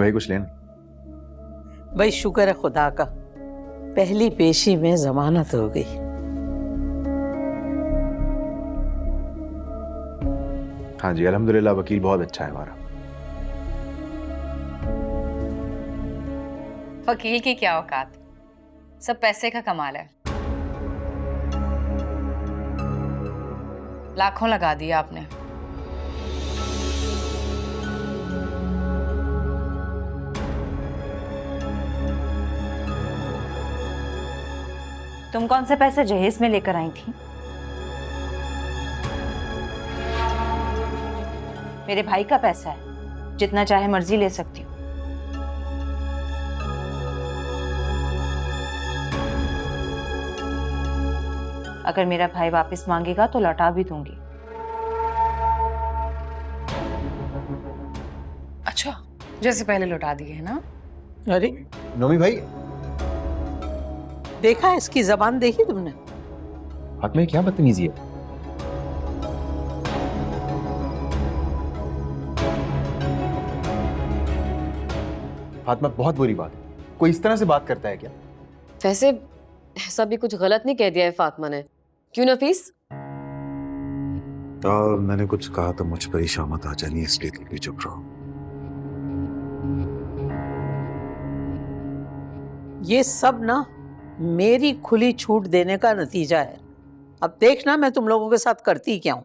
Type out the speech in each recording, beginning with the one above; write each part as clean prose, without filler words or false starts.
भाई कुछ लेना? भाई शुक्र है खुदा का, पहली पेशी में जमानत हो गई। हाँ जी अल्हम्दुलिल्लाह, वकील बहुत अच्छा है हमारा। वकील की क्या औकात, सब पैसे का कमाल है। लाखों लगा दिया आपने। तुम कौन से पैसे जहेज में लेकर आई थी? मेरे भाई का पैसा है, जितना चाहे मर्जी ले सकती हूँ। अगर मेरा भाई वापस मांगेगा तो लौटा भी दूंगी। अच्छा, जैसे पहले लौटा दिए है ना? अरे नोमी भाई, देखा इसकी जबान देखी तुमने? फातिमा क्या बदतमीजी है? फातिमा बहुत बुरी बात है, कोई इस तरह से बात करता है क्या? वैसे ऐसा भी कुछ गलत नहीं कह दिया है फातिमा ने, क्यों नफीस? मैंने कुछ कहा तो मुझ पर ही शामत आ जानी, इसलिए तुम भी चुप रहो। ये सब ना मेरी खुली छूट देने का नतीजा है। अब देखना मैं तुम लोगों के साथ करती क्या हूं।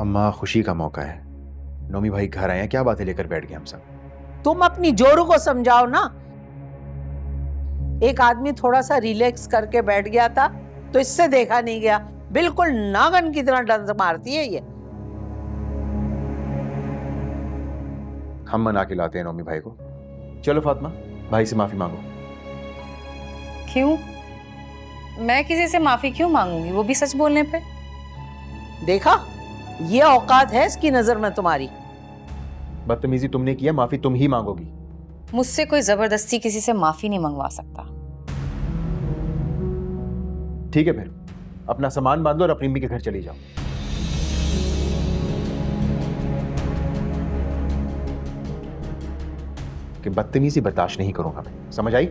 अम्मा खुशी का मौका है, नोमी भाई घर आए हैं, क्या बातें लेकर बैठ गए हम सब? तुम अपनी जोरों को समझाओ ना। एक आदमी थोड़ा सा रिलैक्स करके बैठ गया था तो इससे देखा नहीं गया, बिल्कुल नागन की तरह डंस मारती है ये। हम मना के लाते हैं नोमी भाई को। चलो फातिमा, भाई से माफी मांगो। क्यों? मैं किसी से माफी क्यों मांगूंगी, वो भी सच बोलने पे? देखा, ये औकात है इसकी नजर में तुम्हारी। बदतमीजी तुमने किया, माफी तुम ही मांगोगी। मुझसे कोई जबरदस्ती किसी से माफी नहीं मंगवा सकता। ठीक है, फिर अपना सामान बांध लो और अपनी अम्मी के घर चली जाओ। कि बदतमीजी बर्दाश्त नहीं करूंगा मैं, समझ आई?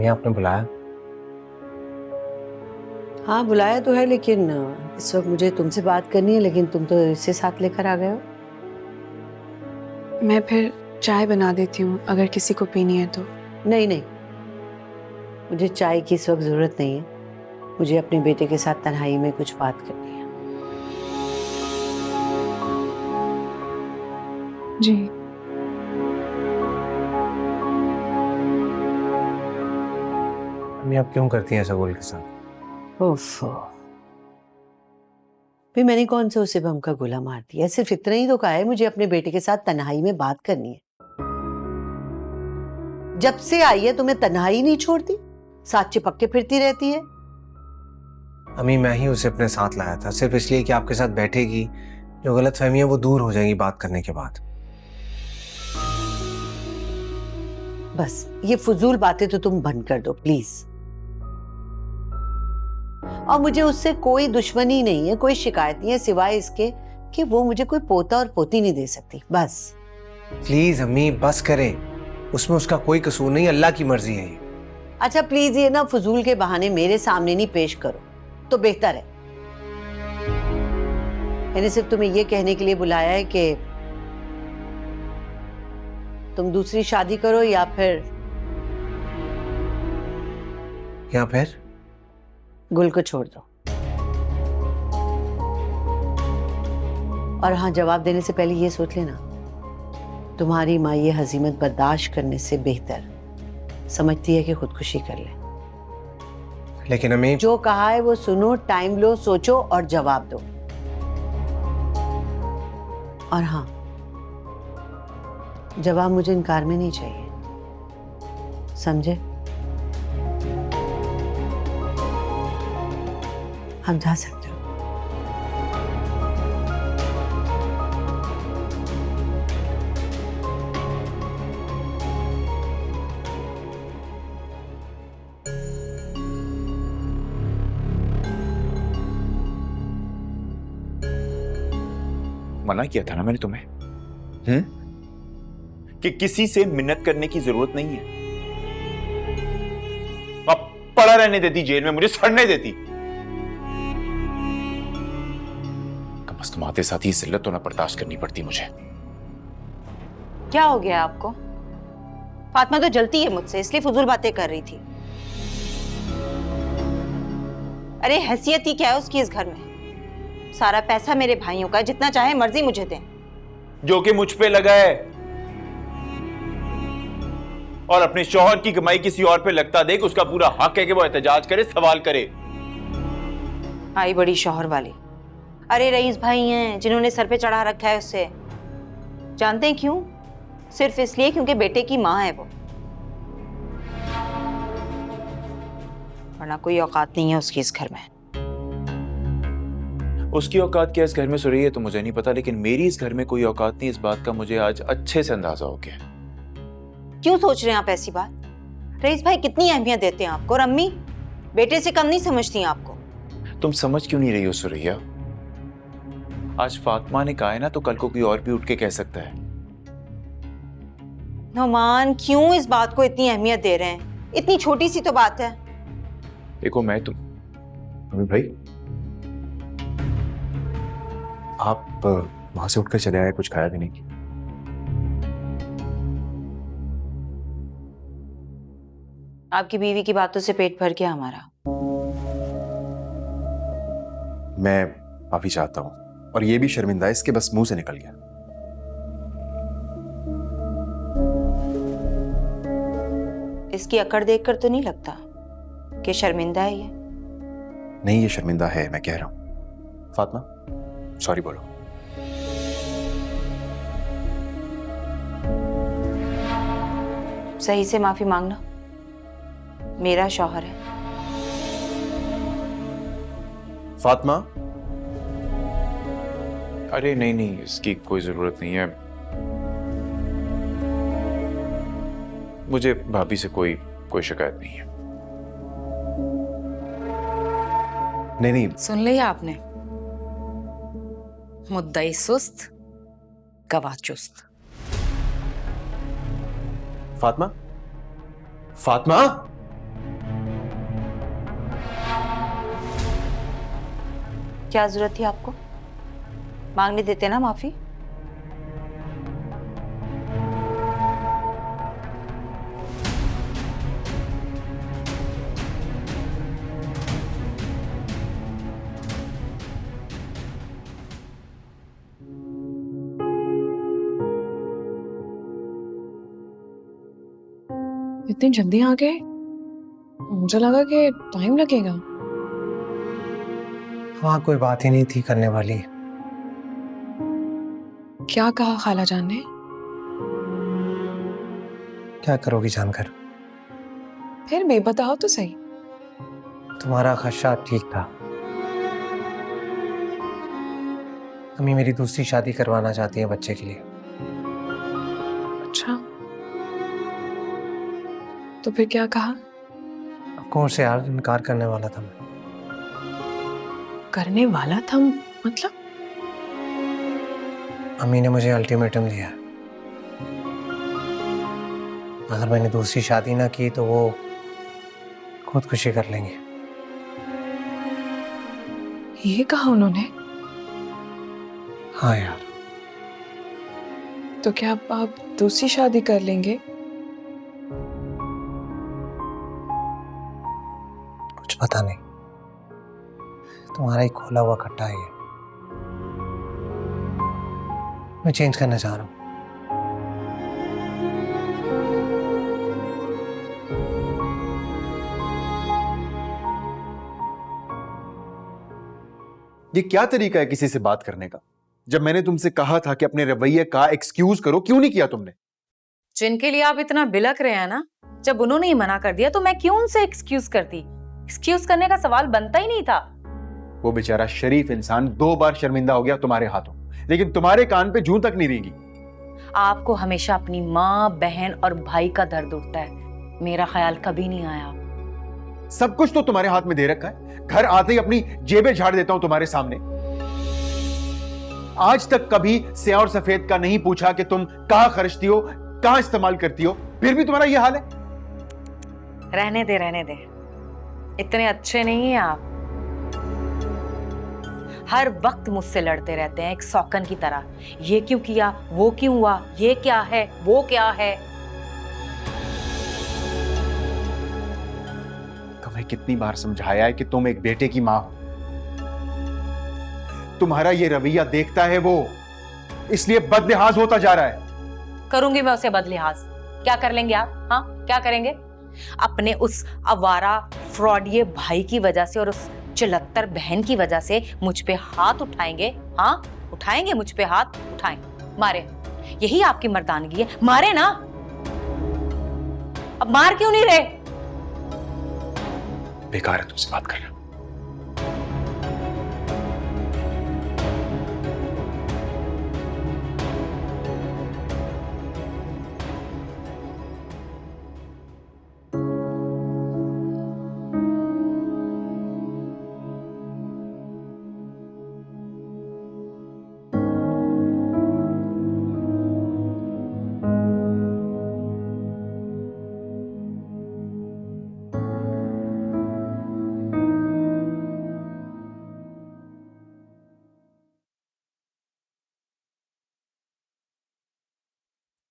आपने बुलाया? हाँ बुलाया तो है, लेकिन इस वक्त मुझे तुमसे बात करनी है, लेकिन तुम तो इसे साथ लेकर आ गए हो। मैं फिर चाय बना देती हूँ अगर किसी को पीनी है तो। नहीं नहीं, मुझे चाय की इस वक्त जरूरत नहीं है, मुझे अपने बेटे के साथ तन्हाई में कुछ बात करनी है। जी आप क्यों करती हैं ऐसा गोल के साथ? ओफो, फिर मैंने कौन सा उसे बम का गोला मार दिया? सिर्फ इतना ही तो कहा है मुझे अपने बेटे के साथ तन्हाई में बात करनी है। जब से आई है तुम्हें तन्हाई नहीं छोड़ती, साथ चिपक के फिरती रहती है। अम्मी मैं ही उसे अपने साथ लाया था सिर्फ इसलिए कि आपके साथ बैठेगी, जो गलतफहमी है वो दूर हो जाएगी बात करने के बाद। बस ये फजूल बातें तो तुम बंद कर दो प्लीज। और मुझे उससे कोई दुश्मनी नहीं है, कोई शिकायत नहीं है, सिवाय इसके कि वो मुझे कोई पोता और पोती नहीं दे सकती। बस प्लीज अम्मी बस करें, उसमें उसका कोई कसूर नहीं, अल्लाह की मर्जी है ये। अच्छा प्लीज ये ना फजूल के बहाने मेरे सामने नहीं पेश करो तो बेहतर है। मैंने सिर्फ तुम्हें ये कहने के लिए बुलाया है कि तुम दूसरी शादी करो या फिर गुल को छोड़ दो। और हाँ, जवाब देने से पहले ये सोच लेना, तुम्हारी माँ ये हजीमत बर्दाश्त करने से बेहतर समझती है कि खुदकुशी कर ले। लेकिन हमें जो कहा है वो सुनो, टाइम लो, सोचो और जवाब दो। और हाँ, जवाब मुझे इनकार में नहीं चाहिए, समझे? हम जा सकते हो। मना किया था ना मैंने तुम्हें, कि किसी से मिन्नत करने की जरूरत नहीं है। अब पड़ा रहने देती जेल में, मुझे सड़ने देती। कम से कम आते साथ ही जिल्लत तो ना बर्दाश्त करनी पड़ती मुझे। क्या हो गया आपको? फातिमा तो जलती है मुझसे, इसलिए फजूल बातें कर रही थी। अरे हैसियत ही क्या है उसकी इस घर में? सारा पैसा मेरे भाइयों का, जितना चाहे मर्जी मुझे दें। जो कि मुझ पे लगा है, और अपने शौहर की कमाई किसी और पे लगता देख, उसका पूरा हक है कि वो एहतजाज करे, सवाल करे। आई बड़ी शौहर वाली। अरे रईस भाई हैं जिन्होंने सर पे चढ़ा रखा है उससे। जानते हैं क्यों? सिर्फ इसलिए क्योंकि बेटे की माँ है वो, वरना कोई औकात नहीं है उसकी इस घर में। उसकी औकात क्या इस घर में सुरैया तो मुझे नहीं पता, लेकिन मेरी इस घर में कोई औकात नहीं, इस बात का मुझे आज अच्छे से अंदाजा हो गया। क्यों सोच रहे हैं आप ऐसी बात? रईस भाई कितनी अहमियत देते हैं आपको, और अम्मी बेटे से कम नहीं समझती हैं आपको। तुम समझ क्यों नहीं रही हो सुरैया? आज फातिमा ने कहा है ना, तो कल को कोई और भी उठ के कह सकता है। नौमान क्यों इस बात को इतनी अहमियत दे रहे हैं? इतनी छोटी सी तो बात है। देखो मैं तुम अमित भाई, आप वहां से उठकर चले आए, कुछ खाया भी नहीं। आपकी बीवी की बातों से पेट भर गया हमारा। मैं माफी चाहता हूं, और ये भी शर्मिंदा है, इसके बस मुंह से निकल गया। इसकी अकड़ देखकर तो नहीं लगता कि शर्मिंदा है ये। नहीं, ये शर्मिंदा है, मैं कह रहा हूं। फातिमा, सॉरी बोलो। सही से माफी मांगना, मेरा शौहर है। फातिमा, अरे नहीं नहीं, इसकी कोई जरूरत नहीं है। मुझे भाभी से कोई शिकायत नहीं है। नहीं नहीं, सुन लिया आपने? मुद्दई सुस्त, गवाह चुस्त। फातिमा, फातिमा, क्या जरूरत थी आपको? मांगने देते ना माफी। इतनी जल्दी आ गए? मुझे लगा कि टाइम लगेगा। वहाँ कोई बात ही नहीं थी करने वाली। क्या कहा खाला जान ने? क्या करोगी जानकर? फिर भी बताओ तो सही। तुम्हारा खदशा ठीक था। अम्मी मेरी दूसरी शादी करवाना चाहती है बच्चे के लिए। अच्छा, तो फिर क्या कहा? ऑफ कोर्स यार, इनकार करने वाला था मैं। करने वाला था मतलब? अम्मी ने मुझे अल्टीमेटम दिया, अगर मैंने दूसरी शादी ना की तो वो खुदकुशी कर लेंगे। ये कहा उन्होंने? हाँ यार। तो क्या आप दूसरी शादी कर लेंगे? कुछ पता नहीं, तुम्हारा ही खोला हुआ खट्टा है ये। मैं चेंज करना चाह रहा हूँ। ये क्या तरीका है किसी से बात करने का? जब मैंने तुमसे कहा था कि अपने रवैये का एक्सक्यूज करो, क्यों नहीं किया तुमने? जिनके लिए आप इतना बिलक रहे हैं ना, जब उन्होंने ही मना कर दिया तो मैं क्यों उनसे एक्सक्यूज करती? एक्सक्यूज करने का सवाल बनता ही नहीं था। वो बेचारा शरीफ इंसान 2 बार शर्मिंदा हो गया तुम्हारे हाथों, लेकिन तुम्हारे कान पे जूं तक नहीं रेंगी। आपको हमेशा अपनी माँ, बहन और भाई का दर्द उठता है, मेरा ख्याल कभी नहीं आया। सब कुछ तो तुम्हारे हाथ में दे रखा है, घर आते ही अपनी जेबें झाड़ देता हूं तुम्हारे सामने। आज तक कभी स्याह और सफेद का नहीं पूछा कि तुम कहां खर्चती हो, कहां इस्तेमाल करती हो, फिर भी तुम्हारा यह हाल है। रहने दे, रहने दे, इतने अच्छे नहीं हैं आप। हर वक्त मुझसे लड़ते रहते हैं एक सौकन की तरह, ये क्यों किया, वो क्यों हुआ, ये क्या है, वो क्या है। तुम्हें कितनी बार समझाया है कि तुम एक बेटे की मां हो। तुम्हारा ये रवैया देखता है वो, इसलिए बदलिहाज होता जा रहा है। करूंगी मैं उसे बदलिहाज? क्या कर लेंगे आप? हाँ, क्या करेंगे? अपने उस आवारा फ्रॉडिये भाई की वजह से और उस चिलत्तर बहन की वजह से मुझ पे हाथ उठाएंगे? हाँ, उठाएंगे मुझ पे हाथ, उठाएं, मारे। यही आपकी मर्दानगी है, मारे ना। अब मार क्यों नहीं रहे? बेकार है तुमसे बात करना।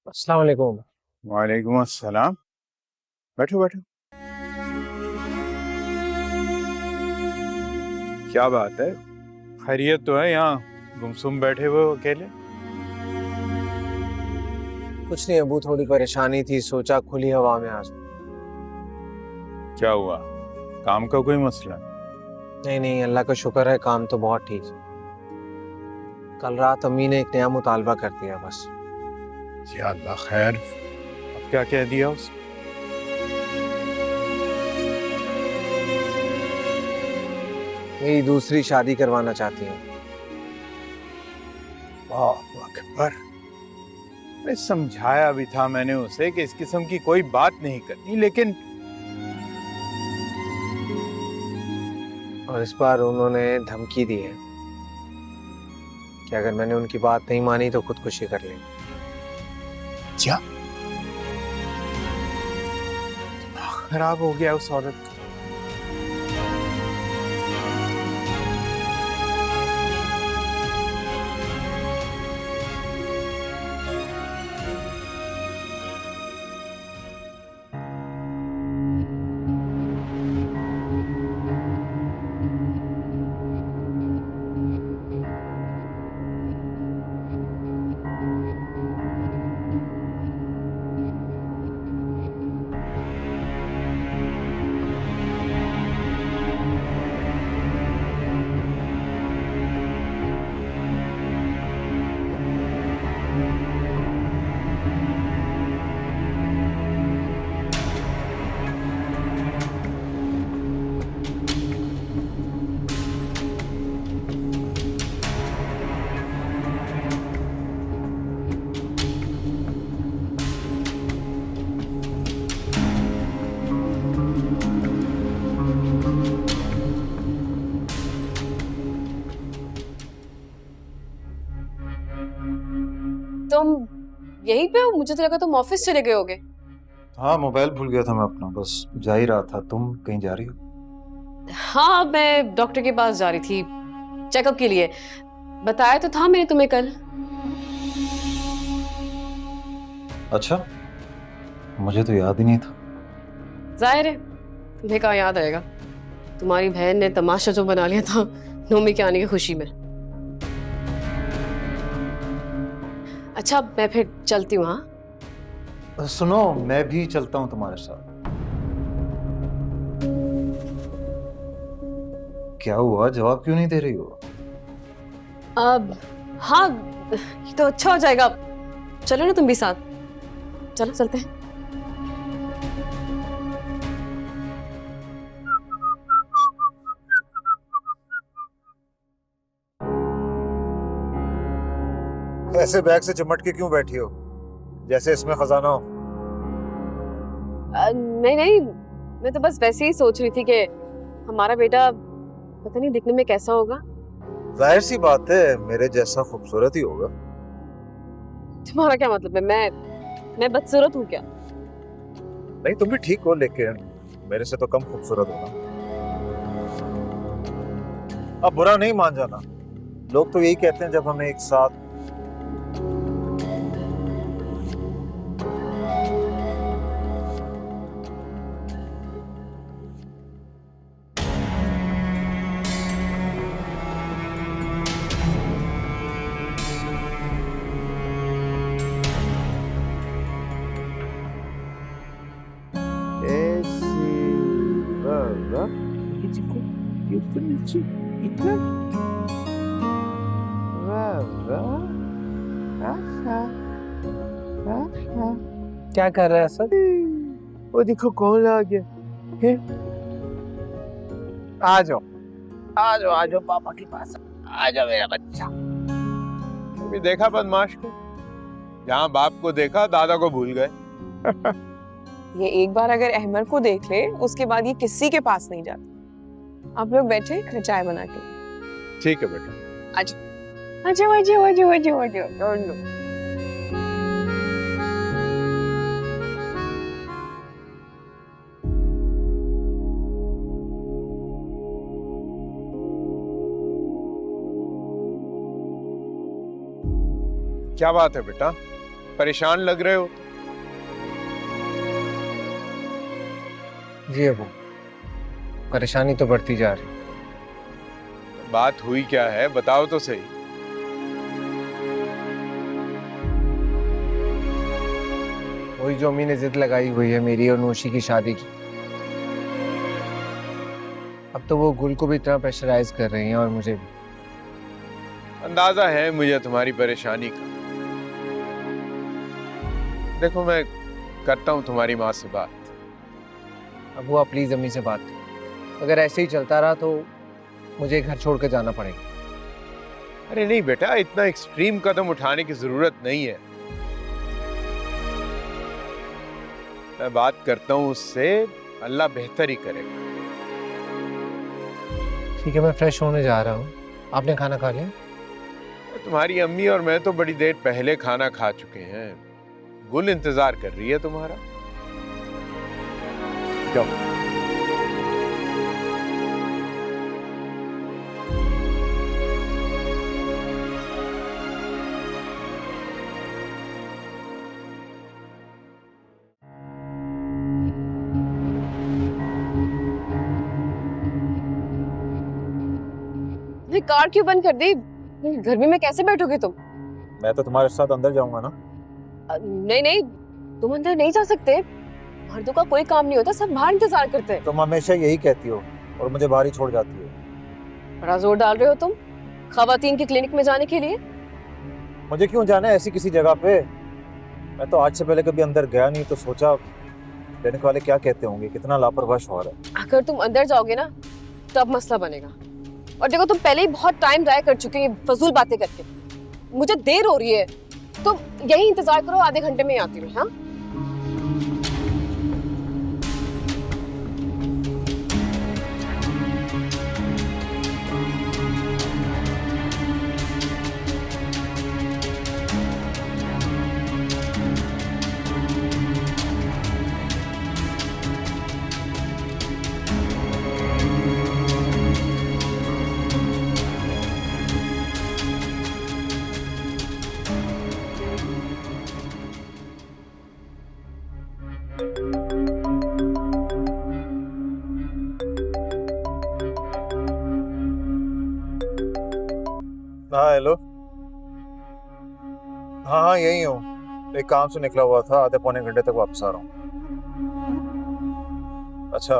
अस्सलाम वालेकुम। वालेकुम अस्सलाम। बैठो बैठो। क्या बात है, खैरियत तो है? यहाँ गुमसुम बैठे हुए हो अकेले? कुछ नहीं अबू, थोड़ी परेशानी थी, सोचा खुली हवा में आ जाऊं। क्या हुआ, काम का कोई मसला? नहीं नहीं, अल्लाह का शुक्र है, काम तो बहुत ठीक है। कल रात अम्मी ने एक नया मुतालबा कर दिया बस। या अल्लाह खैर। अब क्या कह दिया उसने? मेरी दूसरी शादी करवाना चाहती है। अल्लाहु अकबर। मैं समझाया भी था मैंने उसे कि इस किस्म की कोई बात नहीं करनी, लेकिन और इस बार उन्होंने धमकी दी है कि अगर मैंने उनकी बात नहीं मानी तो खुदकुशी कर लेंगे। क्या खराब हो गया उस औरत का? तुम यहीं पे हो? मुझे तो लगा तुम ऑफिस चले गए होगे। हाँ, मोबाइल भूल गया था मैं अपना, बस जा ही रहा था। तुम कहीं जा रही हो? हाँ, मैं डॉक्टर के पास जा रही थी चेकअप के लिए। बताया तो था मैंने तुम्हें कल। अच्छा, मुझे तो याद ही नहीं था। जाहिर है तुम्हें कहाँ याद आएगा, तुम्हारी बहन ने तमाशा जो बना लिया था नोमी के आने की खुशी में। अच्छा, मैं फिर चलती हूँ। हाँ सुनो, मैं भी चलता हूँ तुम्हारे साथ। क्या हुआ, जवाब क्यों नहीं दे रही हो? अब हाँ, ये तो अच्छा हो जाएगा। चलो ना तुम भी साथ। चलो चलते हैं। ऐसे बैग से चिमट के क्यों बैठी हो, जैसे इसमें खजाना हो? नहीं नहीं, मैं तो बस वैसे ही सोच रही थी कि हमारा बेटा पता नहीं दिखने में कैसा होगा। जाहिर सी बात है मेरे जैसा खूबसूरत ही होगा। तुम्हारा क्या मतलब है? मैं बदसूरत हूँ क्या? नहीं, तुम भी ठीक हो, लेकिन मेरे से तो कम खूबसूरत हो ना। अब बुरा नहीं मान जाना, लोग तो यही कहते हैं जब हमें एक साथ क्या कर रहा है सर? वो देखो कौन आ गया। आ जाओ आ जाओ आ जाओ पापा के पास, आ जाओ मेरा बच्चा। अभी देखा बदमाश को, जहाँ बाप को देखा दादा को भूल गए। ये एक बार अगर अहमर को देख ले, उसके बाद ये किसी के पास नहीं जाता। आप लोग बैठे, मैं चाय बना के। ठीक है बेटा। आजो आजो आजो आजो आजो आजो लो। क्या बात है बेटा, परेशान लग रहे हो? जी अबू, परेशानी तो बढ़ती जा रही। बात हुई क्या है, बताओ तो सही। वही जो अम्मी ने जिद लगाई हुई है मेरी और नौशी की शादी की। अब तो वो गुल को भी इतना प्रेशराइज कर रही हैं और मुझे भी। अंदाजा है मुझे तुम्हारी परेशानी का। देखो, मैं करता हूँ तुम्हारी माँ से बात। अब वो प्लीज अम्मी से बात करो। अगर ऐसे ही चलता रहा तो मुझे घर छोड़ कर जाना पड़ेगा। अरे नहीं बेटा, इतना एक्सट्रीम कदम उठाने की जरूरत नहीं है। मैं बात करता हूँ उससे, अल्लाह बेहतर ही करेगा। ठीक है, मैं फ्रेश होने जा रहा हूँ। आपने खाना खा लिया? तुम्हारी अम्मी और मैं तो बड़ी देर पहले खाना खा चुके हैं। गुल इंतजार कर रही है तुम्हारा। जाओ। कार क्यों बंद कर दी? गर्मी में कैसे बैठोगे तुम? मैं तो तुम्हारे साथ अंदर जाऊंगा ना। नहीं नहीं, तुम अंदर नहीं जा सकते। मर्दों का कोई काम नहीं होता, सब बाहर इंतजार करते हैं। तुम हमेशा यही कहती हो और मुझे बाहर ही छोड़ जाती हो। बड़ा जोर डाल रहे हो तुम खवातीन के क्लिनिक में जाने के लिए। मुझे क्यों जाना है ऐसी किसी जगह पे? मैं तो आज से पहले कभी अंदर गया नहीं, तो सोचा क्लिनिक वाले क्या कहते होंगे, कितना लापरवाह शौहर है। अगर तुम अंदर जाओगे ना तब मसला बनेगा। और देखो, तुम पहले ही बहुत टाइम ड्राई कर चुके हैं फजूल बातें करके। मुझे देर हो रही है, तुम यही इंतजार करो, आधे घंटे में ही आती हूँ। हाँ, हाँ हेलो। हाँ हाँ यही हूँ, एक काम से निकला हुआ था, आधे पौने घंटे तक वापस आ रहा हूँ। अच्छा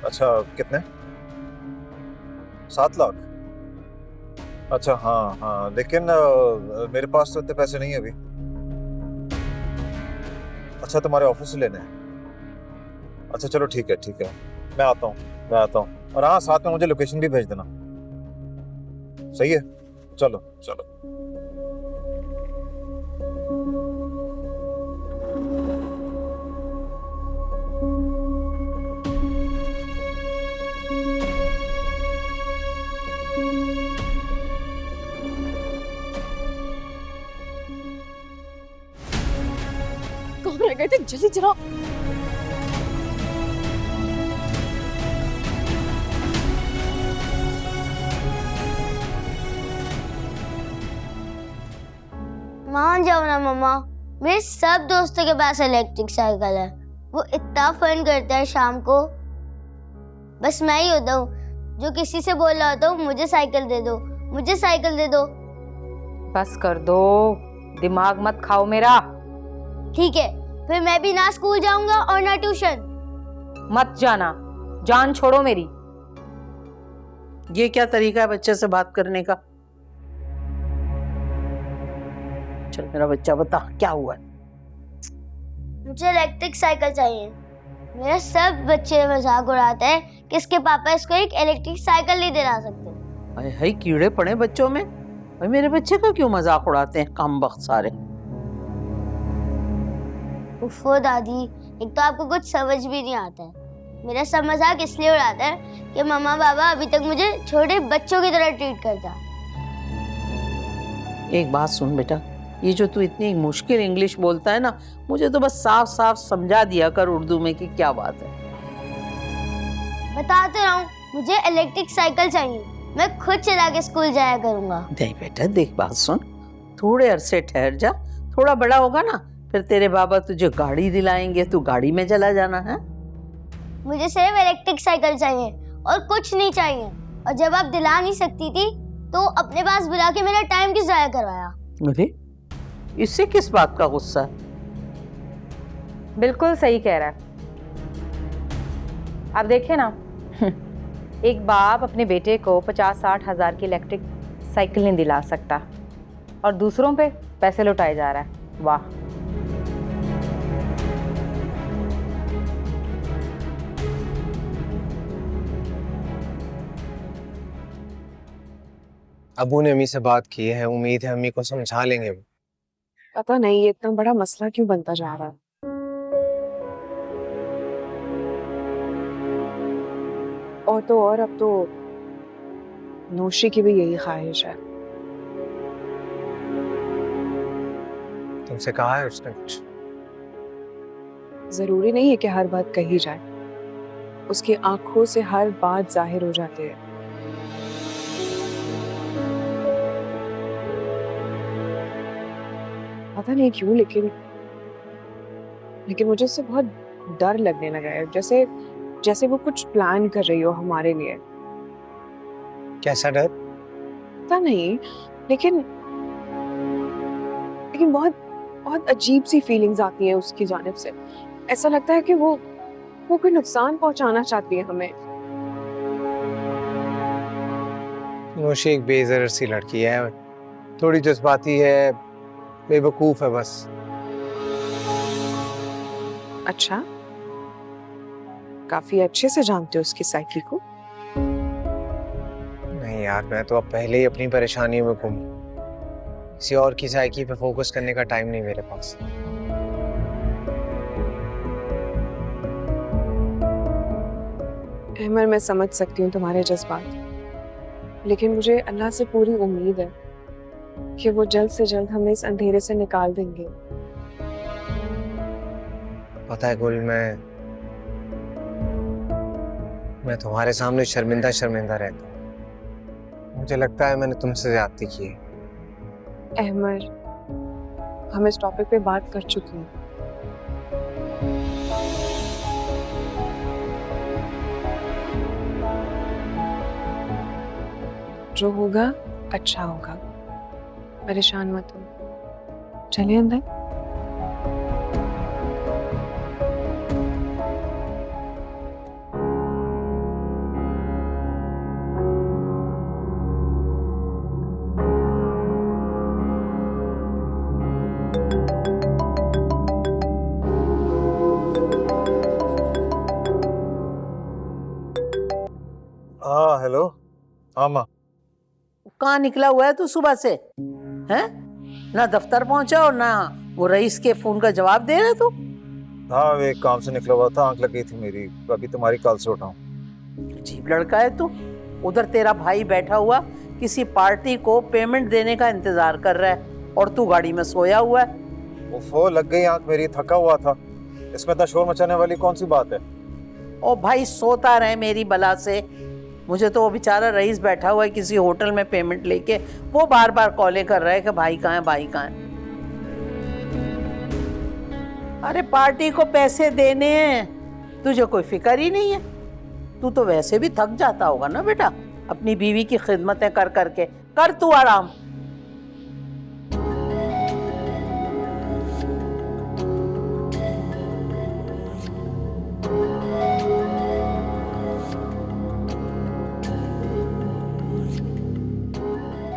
अच्छा, कितने? 7 लाख? अच्छा हाँ हाँ, लेकिन मेरे पास तो इतने पैसे नहीं है अभी। अच्छा तुम्हारे ऑफिस से लेने हैं? अच्छा चलो ठीक है मैं आता हूँ और हाँ साथ में मुझे लोकेशन भी भेज देना। सही है, चलो चलो। कहाँ रह गए थे? जल्दी चलो। मान जाओ ना मम्मा, मेरे सब दोस्तों के पास इलेक्ट्रिक साइकिल है। वो इतना फन करता है शाम को। बस मैं ही होता हूँ जो किसी से बोल रहा होता हूँ मुझे साइकिल दे दो, मुझे साइकिल दे दो। बस कर दो, दिमाग मत खाओ मेरा। ठीक है, फिर मैं भी ना स्कूल जाऊंगा और ना ट्यूशन। मत जाना, जान छोड़ो मेरी। ये क्या तरीका है बच्चे से बात करने का? चल मेरा बच्चा बता क्या हुआ है? मुझे इलेक्ट्रिक साइकिल चाहिए। मेरे सब बच्चे मजाक उड़ाते हैं कि इसके पापा इसको एक इलेक्ट्रिक साइकिल नहीं दिला सकते। अरे हाय कीड़े पड़े बच्चों में। भाई मेरे बच्चे का क्यों मजाक उड़ाते हैं कामबख्त सारे। उफ़ो दादी, एक तो आपको कुछ समझ भी नहीं आता है। मेरा सब मजाक इसलिए उड़ाता है कि मम्मा पापा अभी तक मुझे छोटे बच्चों की तरह ट्रीट करता। एक बात सुन बेटा, ये जो तू इतनी मुश्किल इंग्लिश बोलता है ना, मुझे तो बस साफ साफ समझा दिया कर उर्दू में कि क्या बात है। बताते रहूं, मुझे इलेक्ट्रिक साइकिल चाहिए। मैं खुद चला के स्कूल जाया करूंगा। नहीं बेटा देख बात सुन, थोड़े अरसे ठहर जा, थोड़ा बड़ा होगा ना फिर तेरे बाबा तुझे गाड़ी दिलाएंगे, तू गाड़ी में चला जाना है। मुझे सिर्फ इलेक्ट्रिक साइकिल चाहिए और कुछ नहीं चाहिए। और जब आप दिला नहीं सकती थी तो अपने पास बुला के मेरा टाइम क्यों जाया करवाया? अरे इससे किस बात का गुस्सा है? बिल्कुल सही कह रहा है। अब देखिए ना, एक बाप अपने बेटे को 50-60 हजार की इलेक्ट्रिक साइकिल नहीं दिला सकता और दूसरों पे पैसे लुटाए जा रहा है। वाह। अबू ने अम्मी से बात की है, उम्मीद है अम्मी को समझा लेंगे। पता नहीं ये इतना बड़ा मसला क्यों बनता जा रहा है। और तो और अब तो नौशी की भी यही ख्वाहिश है। तुमसे कहा है उसने कुछ? जरूरी नहीं है कि हर बात कही जाए, उसकी आंखों से हर बात जाहिर हो जाती है। पता नहीं क्यों लेकिन मुझे उससे बहुत डर लगने लगा है, जैसे वो कुछ प्लान कर रही हो हमारे लिए। कैसा डर? पता नहीं लेकिन बहुत अजीब सी फीलिंग्स आती हैं उसकी जानिब से। ऐसा लगता है कि वो कोई नुकसान पहुंचाना चाहती है हमें। नौशी एक बेज़र सी लड़की है, थोड़ी जज्बाती है, बेवकूफ है बस। अच्छा, काफी अच्छे से जानते हो उसकी साइकी को। नहीं यार, मैं तो अब पहले ही अपनी परेशानियों में गुम। किसी और की साइकी पे फोकस करने का टाइम नहीं मेरे पास। अहमर, मैं समझ सकती हूँ तुम्हारे जज्बात, लेकिन मुझे अल्लाह से पूरी उम्मीद है कि वो जल्द से जल्द हमें इस अंधेरे से निकाल देंगे। पता है गुल, मैं तुम्हारे सामने शर्मिंदा रहता हूँ। मुझे लगता है मैंने तुमसे ज्यादती की है। अहमर, हम इस टॉपिक पे बात कर चुके हैं। जो होगा अच्छा होगा, परेशान मत हो। चलिए अंदर। हाँ हेलो। हाँ माँ। कहाँ निकला हुआ है तू सुबह से? हैं? ना दफ्तर पहुंचा और ना वो रईस के फोन का जवाब दे रहा तू? हाँ वो एक काम से निकला हुआ था, आंख लग गई थी मेरी, अभी तुम्हारी कॉल से उठा हूँ। अजीब लड़का है तू। उधर तेरा भाई बैठा हुआ किसी पार्टी को पेमेंट देने का इंतजार कर रहा है और तू गाड़ी में सोया हुआ है। वो लग गई आंख मेरी, थका हुआ था। इसमें इतना शोर मचाने वाली कौन सी बात है? ओ भाई सोता रहे मेरी बला से। मुझे तो वो बेचारा रईस बैठा हुआ है किसी होटल में पेमेंट लेके, वो बार बार कॉलें कर रहा है कि भाई कहाँ है, भाई कहाँ है। अरे पार्टी को पैसे देने हैं, तुझे कोई फिक्र ही नहीं है। तू तो वैसे भी थक जाता होगा ना बेटा अपनी बीवी की खिदमतें कर करके। कर तू आराम।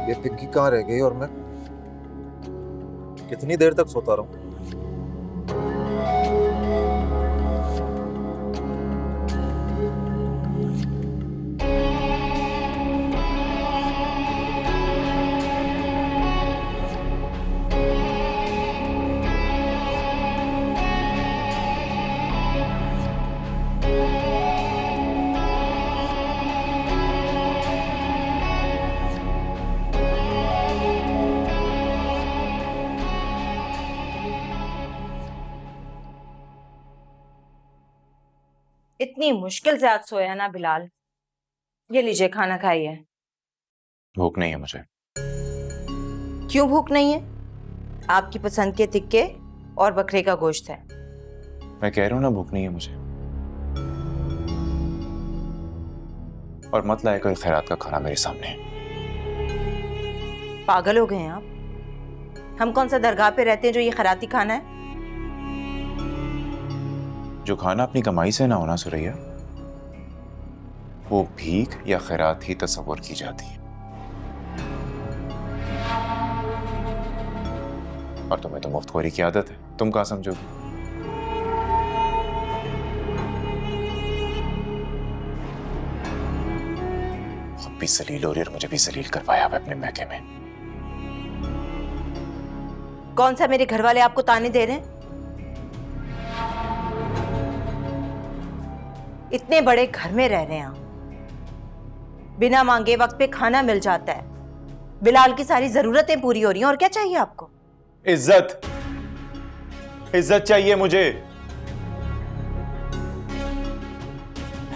ये पिग्गी कहाँ रह गई और मैं कितनी देर तक सोता रहूं? इतनी मुश्किल से आज सोया ना बिलाल। ये लीजिए खाना खाइए। भूख नहीं है मुझे। क्यों भूख नहीं है? आपकी पसंद के टिक्के और बकरे का गोश्त है। मैं कह रहा हूं ना भूख नहीं है मुझे। और मत लाया कोई खैरात का खाना मेरे सामने। पागल हो गए हैं आप? हम कौन सा दरगाह पे रहते हैं जो ये खैराती खाना है? जो खाना अपनी कमाई से ना होना सुरैया, वो भीख या खैरात ही तस्वर की जाती है। और तुम्हें तो मुफ्तखोरी की आदत है, तुम कहाँ समझोगे? खुद भी जलील हो रही और मुझे भी जलील करवाया हुआ अपने महके में। कौन सा मेरे घर वाले आपको ताने दे रहे हैं? इतने बड़े घर में रह रहे हैं आप, बिना मांगे वक्त पे खाना मिल जाता है, बिलाल की सारी जरूरतें पूरी हो रही हैं, और क्या चाहिए आपको? इज्जत, इज्जत चाहिए मुझे,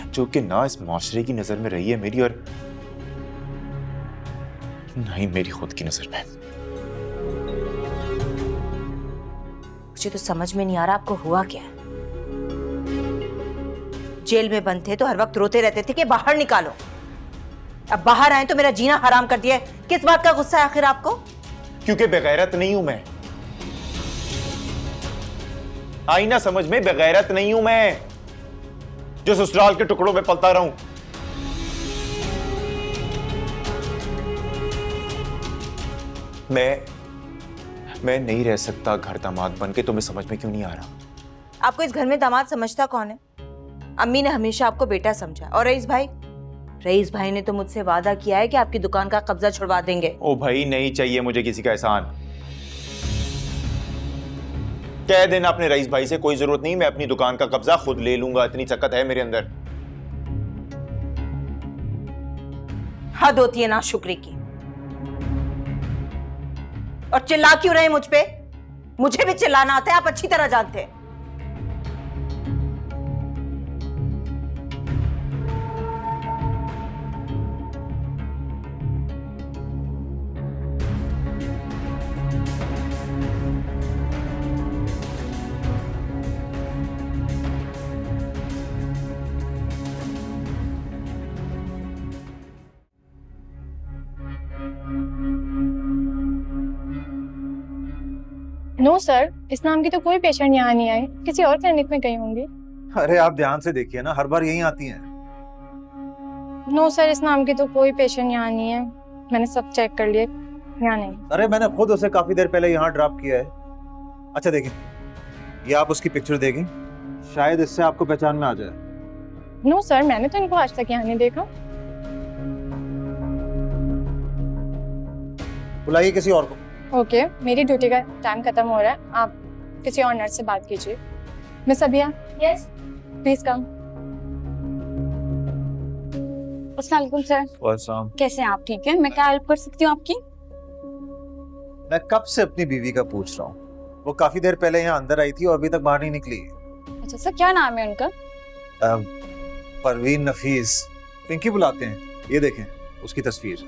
जो कि ना इस माशरे की नजर में रही है मेरी, और ना ही मेरी खुद की नजर में। मुझे तो समझ में नहीं आ रहा आपको हुआ क्या है। जेल में बंद थे तो हर वक्त रोते रहते थे कि बाहर निकालो, अब बाहर आए तो मेरा जीना हराम कर दिया। किस बात का गुस्सा है आखिर आपको? क्योंकि बेगैरत नहीं हूं मैं। आई ना समझ में, बेगैरत नहीं हूं मैं जो ससुराल के टुकड़ों में पलता रहूं। मैं नहीं रह सकता घर दामाद बन के। तुम्हें समझ में क्यों नहीं आ रहा? आपको इस घर में दामाद समझता कौन है? अम्मी ने हमेशा आपको बेटा समझा। और रईस भाई ने तो मुझसे वादा किया है कि आपकी दुकान का कब्जा छुड़वा देंगे। ओ भाई, नहीं चाहिए मुझे किसी का एहसान। कह देना अपने रईस भाई से, कोई जरूरत नहीं, मैं अपनी दुकान का कब्जा खुद ले लूंगा, इतनी ताकत है मेरे अंदर। हद होती है नाशुक्री की। और चिल्ला क्यों रहे मुझ पे? मुझे भी चिल्लाना आता है, आप अच्छी तरह जानते हैं। नो सर, इस नाम की तो कोई पेशेंट यहाँ नहीं आई, किसी और क्लिनिक में गई होंगी। अरे आप ध्यान से देखिए ना, हर बार यही आती हैं। नो सर, इस नाम की तो कोई पेशेंट यहाँ नहीं है, मैंने सब चेक कर लिए, यहाँ नहीं। अरे मैंने खुद उसे काफी देर पहले यहाँ ड्रॉप किया है। अच्छा देखिए, ये आप उसकी पिक्चर देखें, शायद इससे आपको पहचान में आ जाए। नो सर, मैंने तो इनको आज तक यहाँ नहीं देखा। बुलाइए किसी और को। ओके, मेरी ड्यूटी का टाइम खत्म हो रहा है, आप किसी और नर्स से बात कीजिए। Miss Abiya, yes, please come. अस्सलाम वालेकुम सर। वालेकुम। कैसे हैं आप? ठीक है, मैं क्या हेल्प कर सकती हूँ आपकी? मैं कब से अपनी बीवी का पूछ रहा हूँ, वो काफी देर पहले यहाँ अंदर आई थी और अभी तक बाहर नहीं निकली। अच्छा सर, क्या नाम है उनका? परवीन नफीस, पिंकी बुलाते हैं। ये देखें उसकी तस्वीर।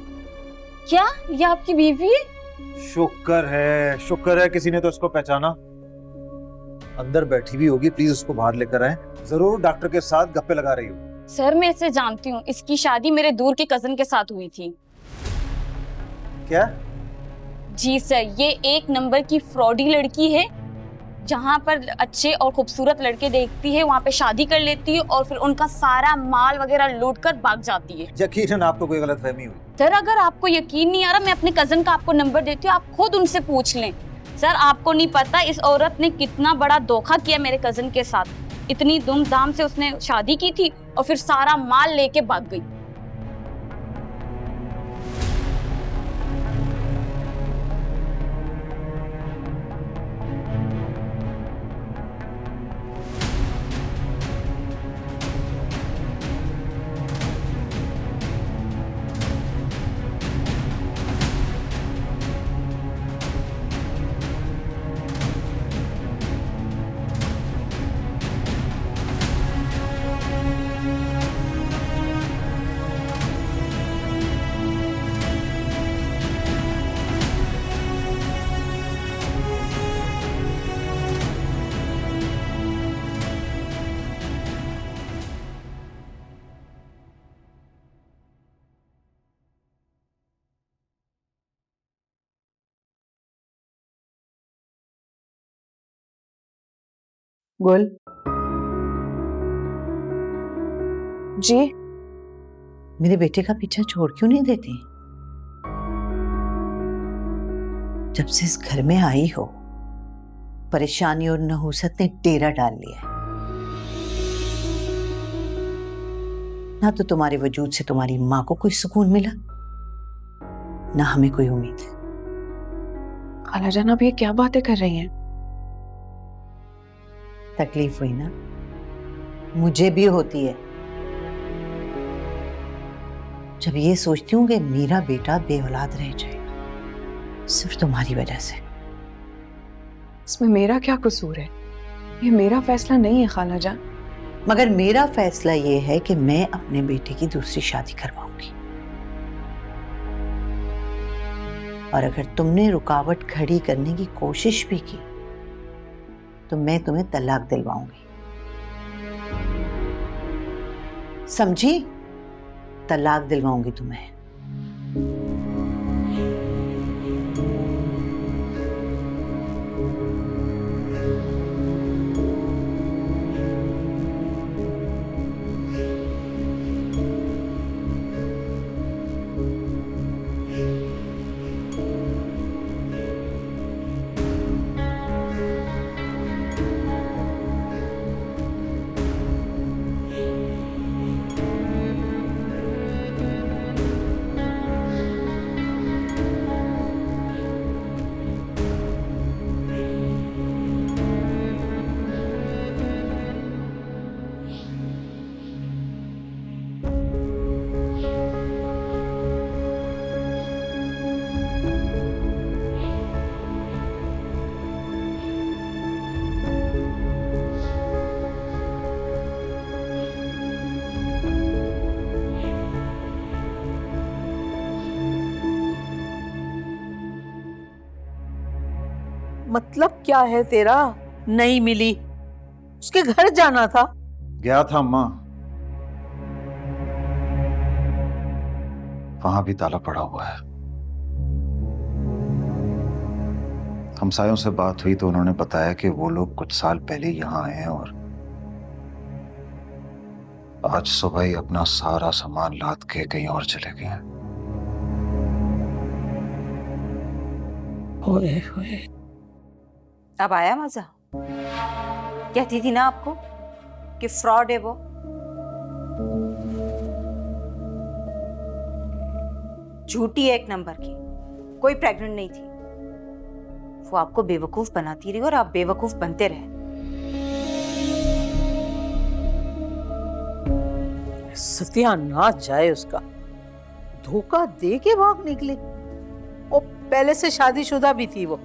क्या ये आपकी बीवी है? शुक्र है किसी ने तो उसको पहचाना। अंदर बैठी भी होगी, प्लीज उसको बाहर लेकर आए। जरूर डॉक्टर के साथ गप्पे लगा रही हो। सर मैं इसे जानती हूँ, इसकी शादी मेरे दूर के कजन के साथ हुई थी। क्या? जी सर, ये एक नंबर की फ्रॉडी लड़की है। जहाँ पर अच्छे और खूबसूरत लड़के देखती है वहाँ पे शादी कर लेती है और फिर उनका सारा माल वगैरह लूट कर भाग जाती है। यकीनन आपको कोई गलतफहमी हुई। सर अगर आपको यकीन नहीं आ रहा, मैं अपने कजन का आपको नंबर देती हूँ, आप खुद उनसे पूछ लें। सर आपको नहीं पता इस औरत ने कितना बड़ा धोखा किया मेरे कजन के साथ। इतनी धूमधाम से उसने शादी की थी और फिर सारा माल लेके भाग गई। गुल, जी मेरे बेटे का पीछा छोड़ क्यों नहीं देती? जब से इस घर में आई हो, परेशानी और नहुसत ने डेरा डाल लिया है। ना तो तुम्हारे वजूद से तुम्हारी माँ को कोई सुकून मिला, ना हमें कोई उम्मीद है। खालाजान आप ये क्या बातें कर रही हैं? तकलीफ हुई ना? मुझे भी होती है जब ये सोचती हूँ कि मेरा बेटा बेऔलाद रह जाएगा सिर्फ तुम्हारी वजह से। इसमें मेरा क्या कसूर है? ये मेरा फैसला नहीं है खालाजान। मगर मेरा फैसला ये है कि मैं अपने बेटे की दूसरी शादी करवाऊंगी, और अगर तुमने रुकावट खड़ी करने की कोशिश भी की तो मैं तुम्हें तलाक दिलवाऊंगी, समझी? तलाक दिलवाऊंगी तुम्हें। मतलब क्या है तेरा? नहीं मिली, उसके घर जाना था। गया था अम्मा, वहां भी ताला पड़ा हुआ है। हमसायों से बात हुई तो उन्होंने बताया कि वो लोग कुछ साल पहले यहाँ आए हैं और आज सुबह ही अपना सारा सामान लाद के कहीं और चले गए हैं। अब आया मजा? कहती थी ना आपको कि फ्रॉड है वो। झूठी है एक नंबर की। कोई प्रेग्नेंट नहीं थी। वो आपको बेवकूफ बनाती रही और आप बेवकूफ बनते रहे। सत्यानाश जाए उसका, धोखा दे के भाग निकली। और पहले से शादीशुदा भी थी वो।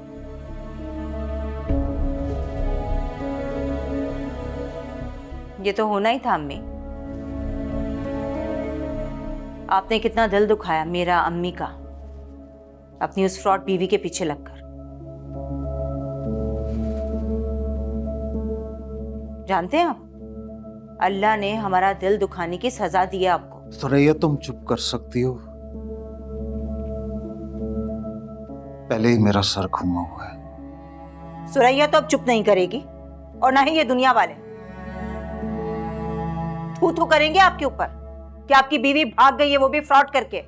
ये तो होना ही था अम्मी। आपने कितना दिल दुखाया मेरा, अम्मी का, अपनी उस फ्रॉड बीवी के पीछे लगकर। जानते हैं आप, अल्लाह ने हमारा दिल दुखाने की सजा दी है आपको। सुरैया तुम चुप कर सकती हो? पहले ही मेरा सर घुमा हुआ है। सुरैया तो अब चुप नहीं करेगी, और ना ही ये दुनिया वाले। थू थू करेंगे आपके ऊपर कि आपकी बीवी भाग गई है, वो भी फ्रॉड करके।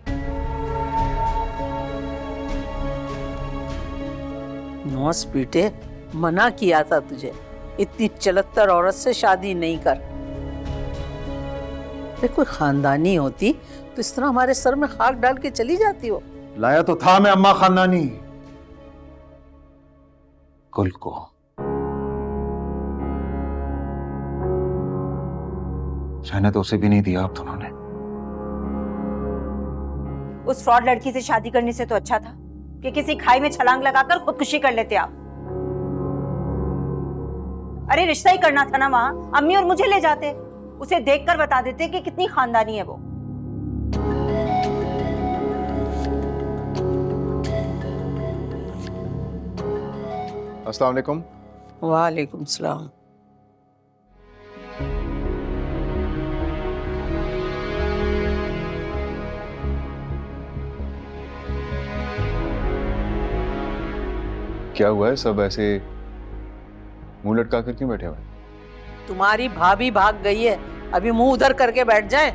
नौस बेटे, मना किया था तुझे, इतनी चलत्तर औरत से शादी नहीं कर। अरे कोई खानदानी होती तो इस तरह हमारे सर में खाक डाल के चली जाती हो। लाया तो था मैं अम्मा खानदानी, कुल को। रहने तो उसे भी नहीं दिया आप दोनों ने। उस फ्रॉड लड़की से शादी करने से तो अच्छा था कि किसी खाई में छलांग लगाकर खुदकुशी कर लेते आप। अरे रिश्ता ही करना था ना वहां, अम्मी और मुझे ले जाते, उसे देखकर बता देते कि कितनी खानदानी है वो। अस्सलाम वालेकुम। वालेकुम सलाम। क्या हुआ है? सब ऐसे मुंह लटका कर क्यों बैठे हुए? तुम्हारी भाभी भाग गई है, अभी मुंह उधर करके बैठ जाए।